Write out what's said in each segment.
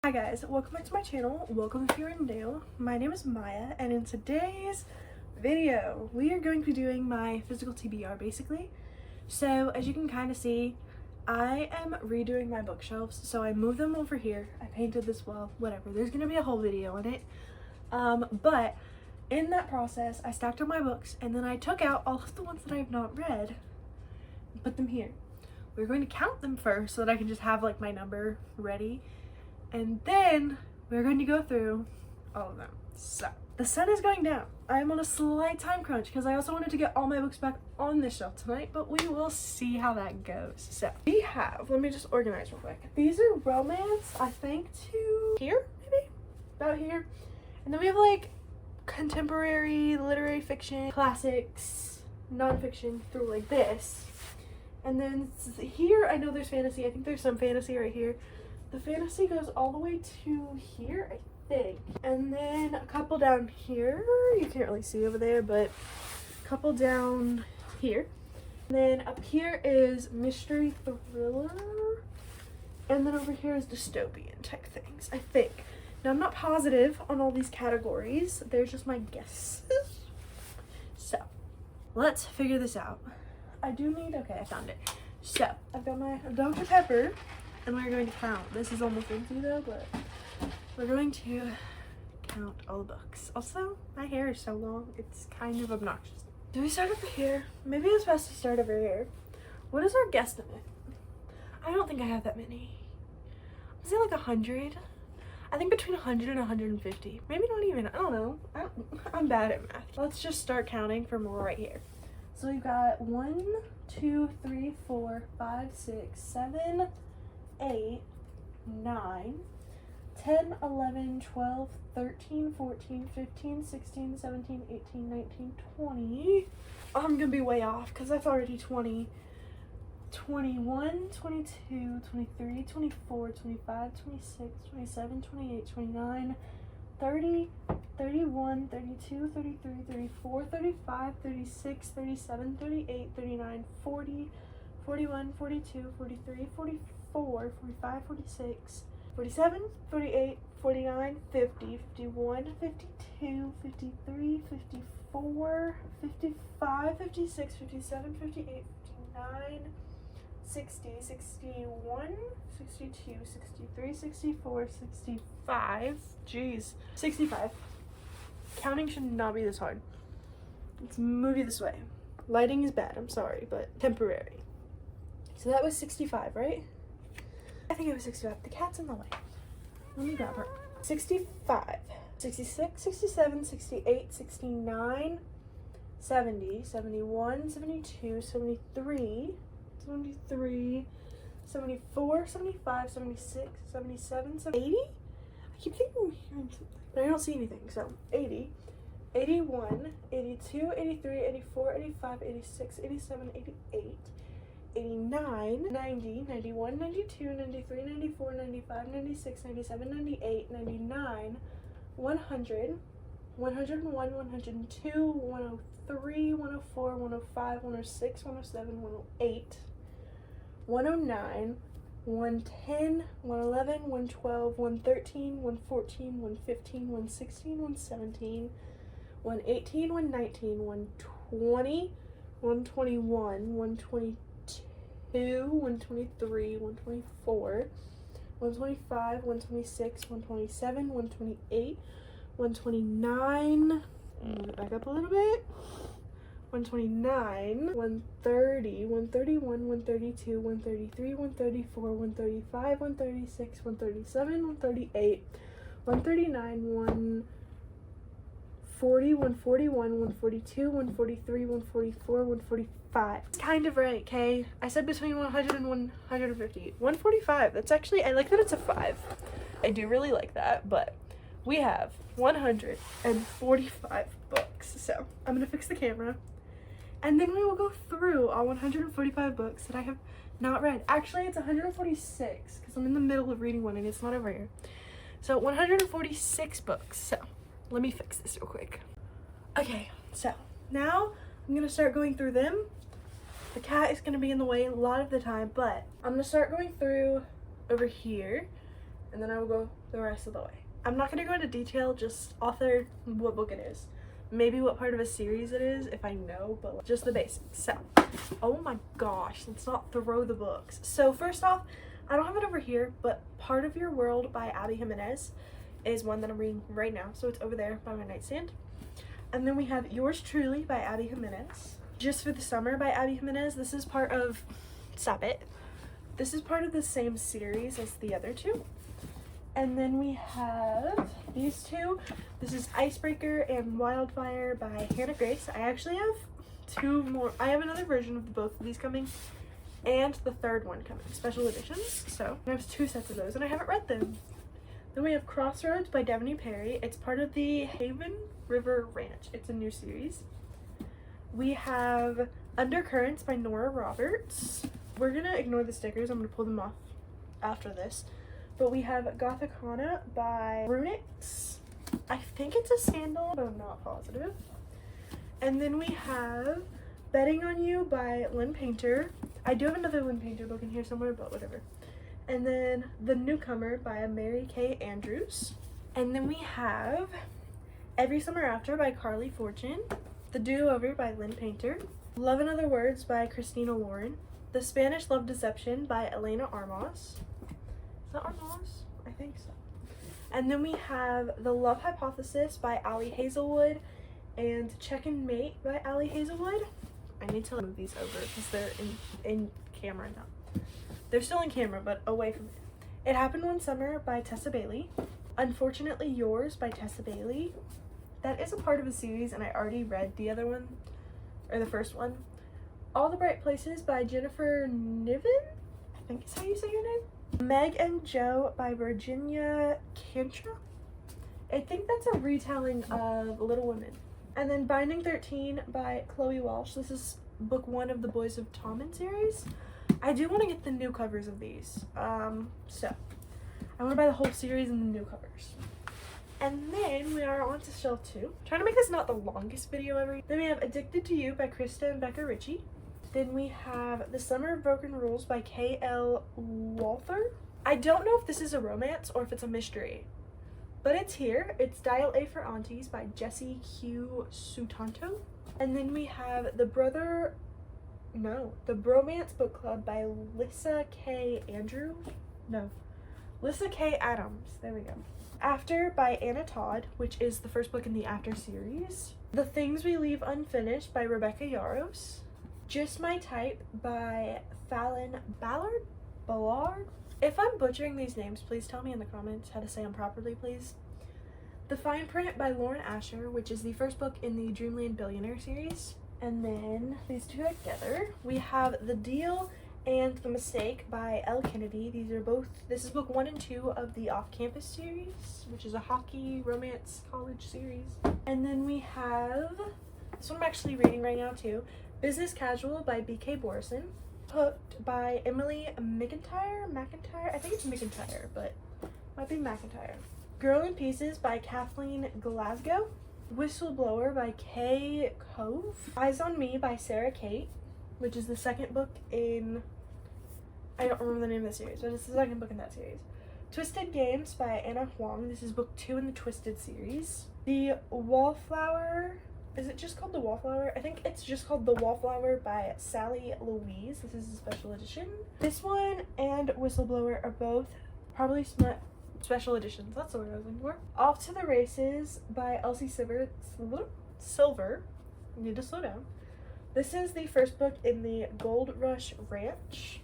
Hi guys, welcome back to my channel. Welcome if you're new. My name is Maya, and in today's video we are going to be doing my physical TBR basically. So as you can kind of see, I am redoing my bookshelves, so I moved them over here. I painted this wall, whatever. There's gonna be a whole video on it. But in that process I stacked up my books, and then I took out all of the ones that I have not read and put them here. We're going to count them first so that I can just have like my number ready, and then we're going to go through all of them. So the sun is going down. I am on a slight time crunch because I also wanted to get all my books back on this shelf tonight, but we will see how that goes. So we have, let me just organize real quick. These are romance, I think, to here, maybe about here, and then we have like contemporary, literary fiction, classics, nonfiction through like this. And then here, I know there's fantasy. I think there's some fantasy right here. The fantasy goes all the way to here, I think. And then a couple down here. You can't really see over there, but a couple down here. And then up here is mystery thriller. And then over here is dystopian type things, I think. Now, I'm not positive on all these categories. They're just my guesses. So, let's figure this out. I do need, okay, I found it. So, I've got my Dr. Pepper, and we're going to count. This is almost empty though, but we're going to count all the books. Also, my hair is so long, it's kind of obnoxious. Do we start over here? Maybe it's best to start over here. What is our guesstimate? I don't think I have that many. Is it like 100? I think between 100 and 150. Maybe not even, I don't know. I'm bad at math. Let's just start counting from right here. So we've got 1, 2, 3, 4, 5, 6, 7, 8, 9, 10, 11, 12, 13, 14, 15, 16, 17, 18, 19, 20. I'm gonna be way off because that's already 20. 21, 22, 23, 24, 25, 26, 27, 28, 29, 30, 31, 32, 33, 34, 35, 36, 37, 38, 39, 40, 41, 42, 43, 44, 45, 46, 47, 48, 49, 50, 51, 52, 53, 54, 55, 56, 57, 58, 59, 60, 61, 62, 63, 64, 65, jeez, 65. Counting should not be this hard. Let's move you this way. Lighting is bad, I'm sorry, but temporary. So that was 65, right? I think it was 65. The cat's in the way. Let me grab her. 65, 66, 67, 68, 69, 70, 71, 72, 73, 73, 74, 75, 76, 77, 80? I keep thinking I'm hearing something, but I don't see anything. So 80, 81, 82, 83, 84, 85, 86, 87, 88, 89, 90, 91, 92, 93, 94, 95, 96, 97, 98, 99, 100, 101, 102, 103, 104, 105, 106, 107, 108, 109, 110, 111, 112, 113, 114, 115, 116, 117, 118, 119, 120, 121, 122, 123, 124, 125, 126, 127, 128, 129, back up a little bit, 129, 130, 131, 132, 133, 134, 135, 136, 137, 138, 139, 140, 141, 142, 143, 144, 145. It's kind of right, okay? I said between 100 and 150. 145, that's actually, I like that it's a 5. I do really like that, but we have 145 books. So I'm gonna fix the camera, and then we will go through all 145 books that I have not read. Actually, it's 146 because I'm in the middle of reading one and it's not over here. So 146 books. So let me fix this real quick. Okay, so now I'm gonna start going through them. The cat is gonna be in the way a lot of the time, but I'm gonna start going through over here, and then I will go the rest of the way. I'm not going to go into detail, just author, what book it is. Maybe what part of a series it is, if I know, but just the basics. So, oh my gosh, let's not throw the books. So first off, I don't have it over here, but Part of Your World by Abby Jimenez is one that I'm reading right now. So it's over there by my nightstand. And then we have Yours Truly by Abby Jimenez. Just for the Summer by Abby Jimenez. This is part of, stop it. This is part of the same series as the other two. And then we have these two. This is Icebreaker and Wildfire by Hannah Grace. I actually have two more. I have another version of both of these coming, and the third one coming, special editions. So I have two sets of those, and I haven't read them. Then we have Crossroads by Devaney Perry. It's part of the Haven River Ranch. It's a new series. We have Undercurrents by Nora Roberts. We're gonna ignore the stickers. I'm gonna pull them off after this. But we have Gothicana by Runix. I think it's a sandal, but I'm not positive. And then we have Betting on You by Lynn Painter. I do have another Lynn Painter book in here somewhere, but whatever. And then The Newcomer by Mary Kay Andrews. And then we have Every Summer After by Carly Fortune. The Do-Over by Lynn Painter. Love in Other Words by Christina Lauren. The Spanish Love Deception by Elena Armas. Is that Armas? I think so. And then we have The Love Hypothesis by Allie Hazelwood and Check and Mate by Allie Hazelwood. I need to move these over because they're in camera now. They're still in camera, but away from it. It Happened One Summer by Tessa Bailey. Unfortunately Yours by Tessa Bailey. That is a part of a series, and I already read the other one, or the first one. All the Bright Places by Jennifer Niven. I think is how you say your name. Meg and Joe by Virginia Cantra. I think that's a retelling of Little Women. And then Binding 13 by Chloe Walsh. This is book 1 of the Boys of Tommen series. I do want to get the new covers of these. So I want to buy the whole series and the new covers. And then we are on to shelf 2. Trying to make this not the longest video ever. Then we have Addicted to You by Krista and Becca Ritchie. Then we have The Summer of Broken Rules by K.L. Walther. I don't know if this is a romance or if it's a mystery, but it's here. It's Dial A for Aunties by Jessie Q. Sutanto. And then we have The Bromance Book Club by Lissa K. Adams. There we go. After by Anna Todd, which is the first book in the After series. The Things We Leave Unfinished by Rebecca Yaros. Just My Type by Fallon Ballard. If I'm butchering these names, please tell me in the comments how to say them properly, please. The Fine Print by Lauren Asher, which is the first book in the Dreamland Billionaire series. And then these two together, we have The Deal and The Mistake by Elle Kennedy. This is book 1 and 2 of the Off Campus series, which is a hockey romance college series. And then we have, this one I'm actually reading right now too, Business Casual by B.K. Borison. Hooked by Emily McIntyre. I think it's McIntyre, but might be McIntyre. Girl in Pieces by Kathleen Glasgow. Whistleblower by Kay Cove. Eyes on Me by Sarah Kate, which is the second book in, I don't remember the name of the series, but it's the second book in that series. Twisted Games by Anna Huang. This is book 2 in the Twisted series. The Wallflower. Is it just called The Wallflower? I think it's just called The Wallflower by Sally Louise. This is a special edition. This one and Whistleblower are both probably special editions. That's the word I was looking for. Off to the Races by Elsie Silver. I need to slow down. This is the first book in the Gold Rush Ranch.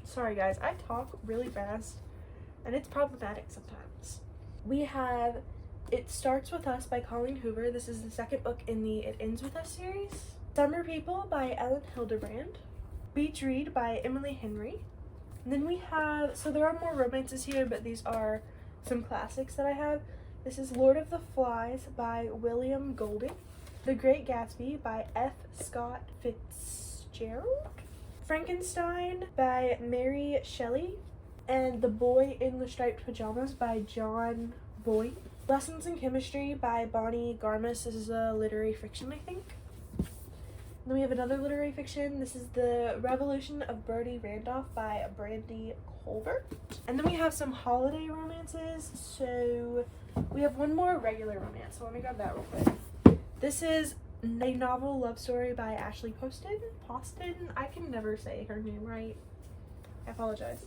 Sorry guys, I talk really fast and it's problematic sometimes. We have It Starts With Us by Colleen Hoover. This is the second book in the It Ends With Us series. Summer People by Ellen Hildebrand. Beach Read by Emily Henry. And then we have, so there are more romances here, but these are some classics that I have. This is Lord of the Flies by William Golding. The Great Gatsby by F. Scott Fitzgerald. Frankenstein by Mary Shelley. And The Boy in the Striped Pajamas by John Boyd. Lessons in Chemistry by Bonnie Garmus. This is a literary fiction, I think. Then we have another literary fiction. This is The Revolution of Bertie Randolph by Brandy Colbert. And then we have some holiday romances. So we have one more regular romance. So let me grab that real quick. This is a novel love story by Ashley Poston. I can never say her name right. I apologize.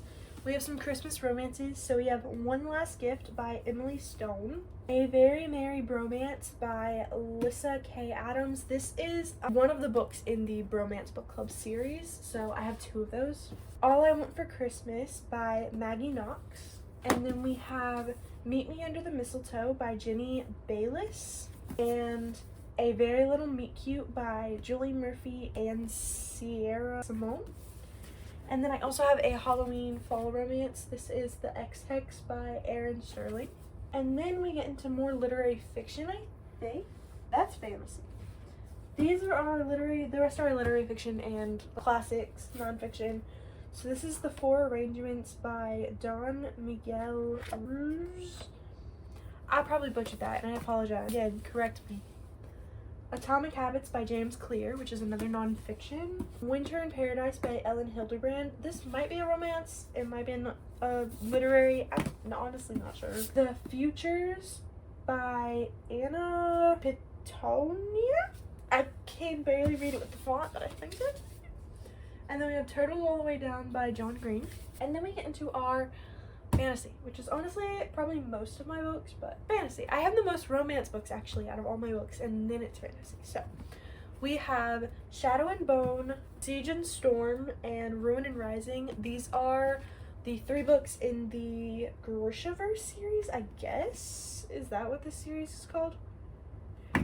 We have some Christmas romances. So we have One Last Gift by Emily Stone. A Very Merry Bromance by Lissa K. Adams. This is one of the books in the Bromance Book Club series. So I have 2 of those. All I Want for Christmas by Maggie Knox. And then we have Meet Me Under the Mistletoe by Jenny Bayliss. And A Very Little Meet Cute by Julie Murphy and Sierra Simone. And then I also have a Halloween fall romance. This is The X-Tex by Erin Sterling. And then we get into more literary fiction, I think. That's fantasy. These are the rest are our literary fiction and classics, nonfiction. So this is The Four Arrangements by Don Miguel Ruiz. I probably butchered that, and I apologize. Again, correct me. Atomic Habits by James Clear, which is another nonfiction. Winter in Paradise by Ellen Hildebrand. This might be a romance. It might be a literary. I'm honestly not sure. The Futures by Anna Pitonia. I can barely read it with the font, but I think it. And then we have Turtle All the Way Down by John Green. And then we get into our fantasy, which is honestly probably most of my books, but fantasy. I have the most romance books actually out of all my books, and then it's fantasy. So we have Shadow and Bone, Siege and Storm, and Ruin and Rising. These are the 3 books in the Grishaverse series, I guess. Is that what this series is called?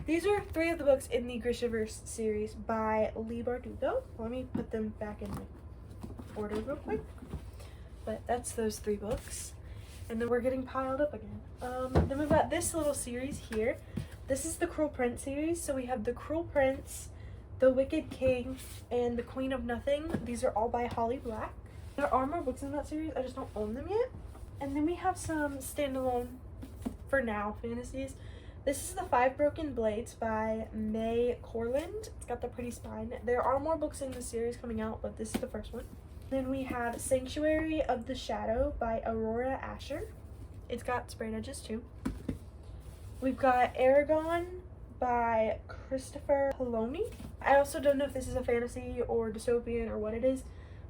These are 3 of the books in the Grishaverse series by Leigh Bardugo. Let me put them back in order real quick. But that's those 3 books. And then we're getting piled up again. Then we've got this little series here. This is the Cruel Prince series. So we have The Cruel Prince, The Wicked King, and The Queen of Nothing. These are all by Holly Black. There are more books in that series. I just don't own them yet. And then we have some standalone, for now, fantasies. This is The Five Broken Blades by May Corland. It's got the pretty spine. There are more books in the series coming out, but this is the first one. Then we have Sanctuary of the Shadow by Aurora Asher. It's got sprayed edges too. We've got Aragon by Christopher Poloni. I also don't know if this is a fantasy or dystopian or what it is,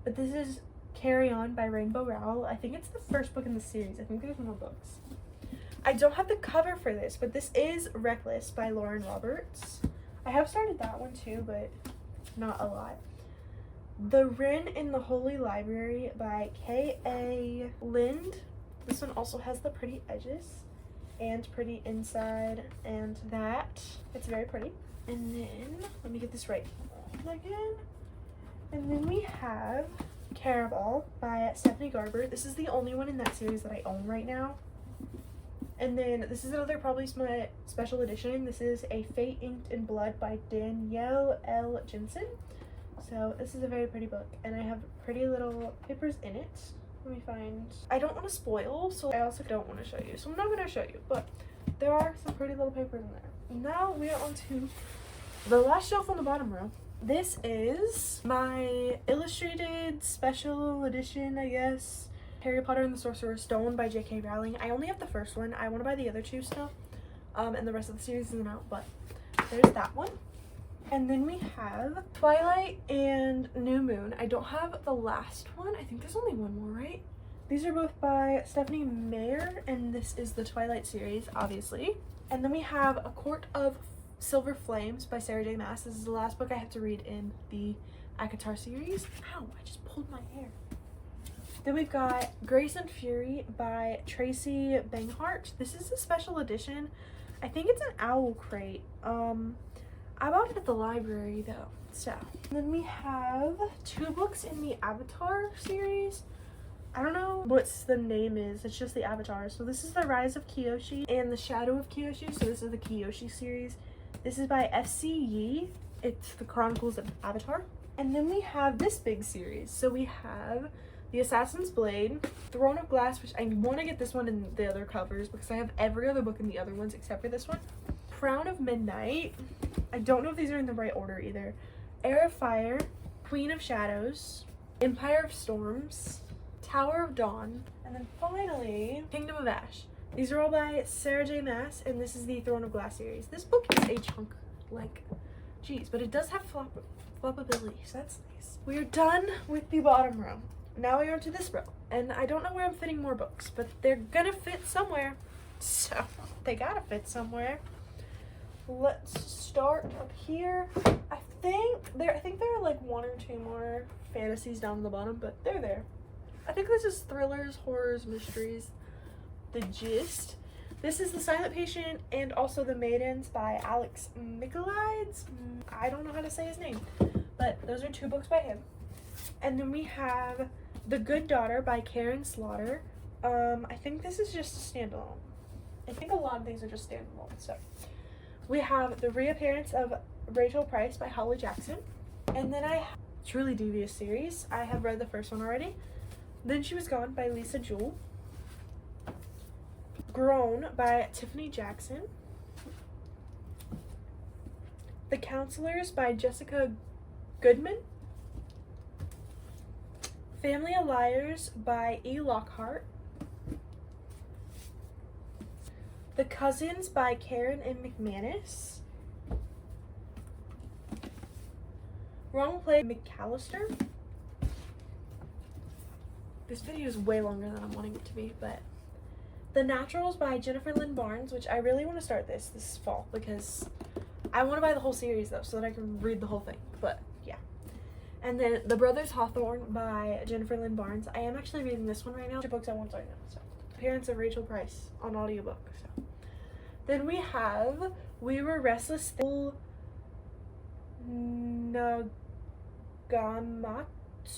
but this is Carry On by Rainbow Rowell. I think it's the first book in the series. I think there's more books. I don't have the cover for this, but this is Reckless by Lauren Roberts. I have started that one too, but not a lot. The Wren in the Holy Library by K.A. Lind. This one also has the pretty edges and pretty inside and that. It's very pretty. And then, let me get this right again. And then we have Caraval by Stephanie Garber. This is the only one in that series that I own right now. And then this is another probably my special edition. This is A Fate Inked in Blood by Danielle L. Jensen. So this is a very pretty book, and I have pretty little papers in it. Let me find. I don't want to spoil, so I also don't want to show you. So I'm not going to show you, but there are some pretty little papers in there. Now we are on to the last shelf on the bottom row. This is my illustrated special edition, I guess, Harry Potter and the Sorcerer's Stone by J.K. Rowling. I only have the first one. I want to buy the other 2 still, and the rest of the series isn't out, but there's that one. And then we have Twilight and New Moon. I don't have the last one. I think there's only one more, right? These are both by Stephanie Meyer, and this is the Twilight series, obviously. And then we have A Court of Silver Flames by Sarah J. Maas. This is the last book I have to read in the ACOTAR series. Ow, I just pulled my hair. Then we've got Grace and Fury by Tracy Banghart. This is a special edition. I think it's an owl crate. I bought it at the library though. So then we have 2 books in the Avatar series. I don't know what the name is. It's just the Avatar. So this is The Rise of Kyoshi and The Shadow of Kyoshi. So this is the Kyoshi series. This is by S.C. Yee. It's the Chronicles of Avatar. And then we have this big series. So we have The Assassin's Blade, Throne of Glass, which I want to get this one in the other covers because I have every other book in the other ones except for this one. Crown of Midnight. I don't know if these are in the right order either. Heir of Fire, Queen of Shadows, Empire of Storms, Tower of Dawn, and then finally Kingdom of Ash. These are all by Sarah J. Maas, and this is the Throne of Glass series. This book is a chunk, like, geez, but it does have floppability, so that's nice. We are done with the bottom row. Now we are to this row, and I don't know where I'm fitting more books, but they're gonna fit somewhere, so they gotta fit somewhere. Let's start up here. I think there are like one or two more fantasies down the bottom, but they're there. I think this is thrillers, horrors, mysteries, the gist. This is The Silent Patient and also The Maidens by Alex Michaelides. I don't know how to say his name, but those are two books by him. And then we have The Good Daughter by Karen Slaughter. I think this is just a standalone. I think a lot of these are just standalone. So we have The Reappearance of Rachel Price by Holly Jackson. And then I have Truly Devious series. I have read the first one already. Then She Was Gone by Lisa Jewell. Grown by Tiffany Jackson. The Counselors by Jessica Goodman. Family of Liars by E. Lockhart. The Cousins by Karen and McManus. Wrong Play McAllister. This video is way longer than I'm wanting it to be, but The Naturals by Jennifer Lynn Barnes, which I really want to start this fall because I want to buy the whole series though so that I can read the whole thing, but yeah. And then The Brothers Hawthorne by Jennifer Lynn Barnes. I am actually reading this one right now. Two books I want to start now. So Appearance of Rachel Price on audiobook. So then we have We Were Restless Nagamatsu. I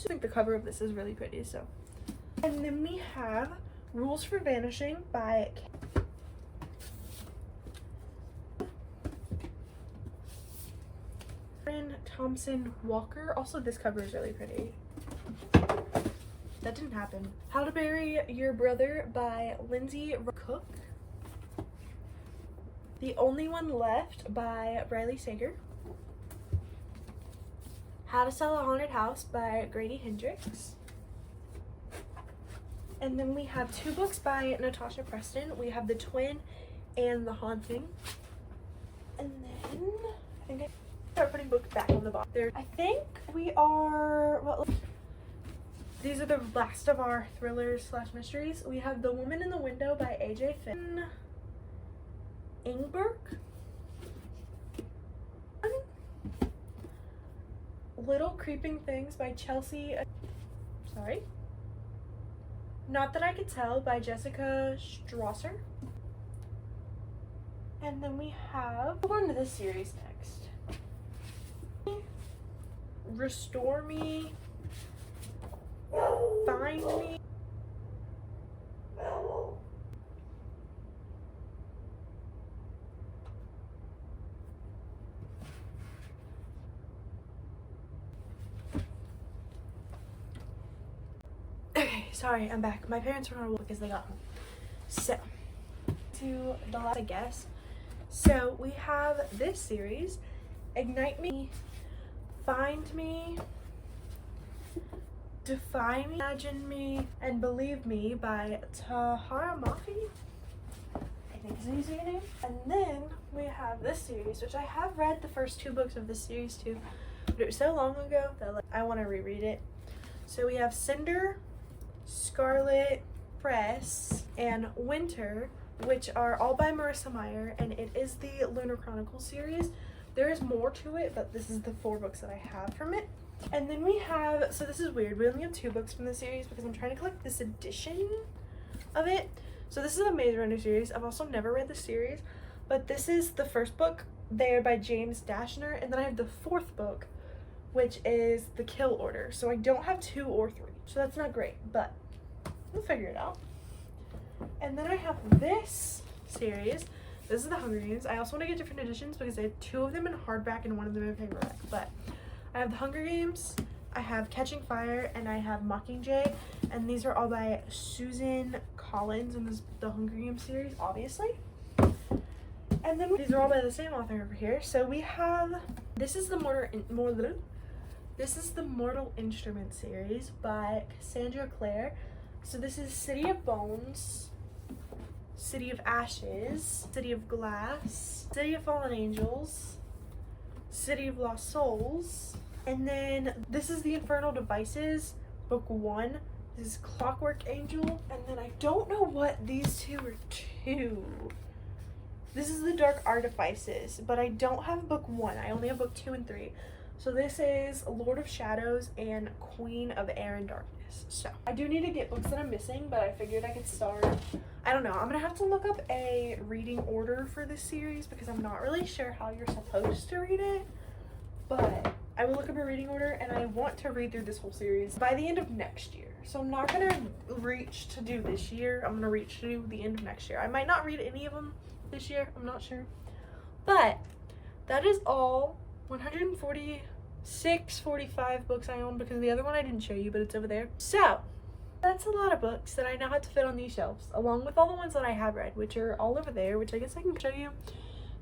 think the cover of this is really pretty, so. And then we have Rules for Vanishing by Karen Thompson Walker. Also, this cover is really pretty. That didn't happen. How to Bury Your Brother by Lindsay Cook. The Only One Left by Riley Sager. How to Sell a Haunted House by Grady Hendrix. And then we have two books by Natasha Preston. We have The Twin and The Haunting. And then I think I start putting books back on the bottom. There, I think we are, well, these are the last of our thrillers slash mysteries. We have The Woman in the Window by AJ Finn Ingberg. Little Creeping Things by Chelsea, Not That I Could Tell by Jessica Strasser. And then we have, we'll go into this series next. Restore Me, Find Me. Sorry, I'm back. My parents were on a walk because they got home. So, to the last, I guess. So, we have this series, Ignite Me, Find Me, Defy Me, Imagine Me, and Believe Me by Tahara Mafi. I think is an easy name. And then we have this series, which I have read the first two books of this series too, but it was so long ago that I want to reread it. So we have Cinder, Scarlet Press, and Winter, which are all by Marissa Meyer, and it is the Lunar Chronicles series. There is more to it, but this is the 4 books that I have from it. And then we have, so this is weird, we only have 2 books from the series because I'm trying to collect this edition of it. So this is a Maze Runner series. I've also never read the series, but this is the first book there by James Dashner, and then I have the 4th book, which is The Kill Order. So I don't have 2 or 3, so that's not great, but we'll figure it out. And then I have this series. This is the Hunger Games. I also want to get different editions because I have 2 of them in hardback and 1 of them in paperback. But I have the Hunger Games, I have Catching Fire, and I have Mockingjay. And these are all by Susan Collins in the Hunger Games series, obviously. And then these are all by the same author over here. So we have, this is the This is the Mortal Instruments series by Cassandra Clare. So this is City of Bones, City of Ashes, City of Glass, City of Fallen Angels, City of Lost Souls, and then this is the Infernal Devices, book 1. This is Clockwork Angel, and then I don't know what these two are to. This is the Dark Artifices, but I don't have book 1. I only have book 2 and 3. So this is Lord of Shadows and Queen of Air and Darkness. So I do need to get books that I'm missing, but I figured I could start. I don't know. I'm gonna have to look up a reading order for this series because I'm not really sure how you're supposed to read it. But I will look up a reading order, and I want to read through this whole series by the end of next year. So I'm not gonna reach to do this year. I'm gonna reach to do the end of next year. I might not read any of them this year. I'm not sure. But that is all 145 books I own, because the other one I didn't show you, but it's over there. So that's a lot of books that I now have to fit on these shelves, along with all the ones that I have read, which are all over there, which I guess I can show you.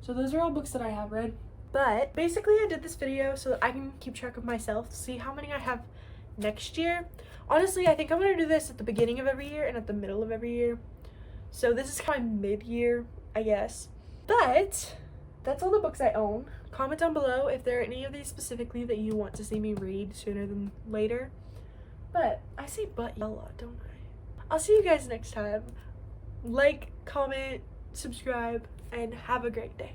So those are all books that I have read. But basically I did this video so that I can keep track of myself, see how many I have next year. Honestly, I think I'm going to do this at the beginning of every year and at the middle of every year. So this is kind of mid-year, I guess. But that's all the books I own. Comment down below if there are any of these specifically that you want to see me read sooner than later. But I say but a lot, don't I? I'll see you guys next time. Like, comment, subscribe, and have a great day.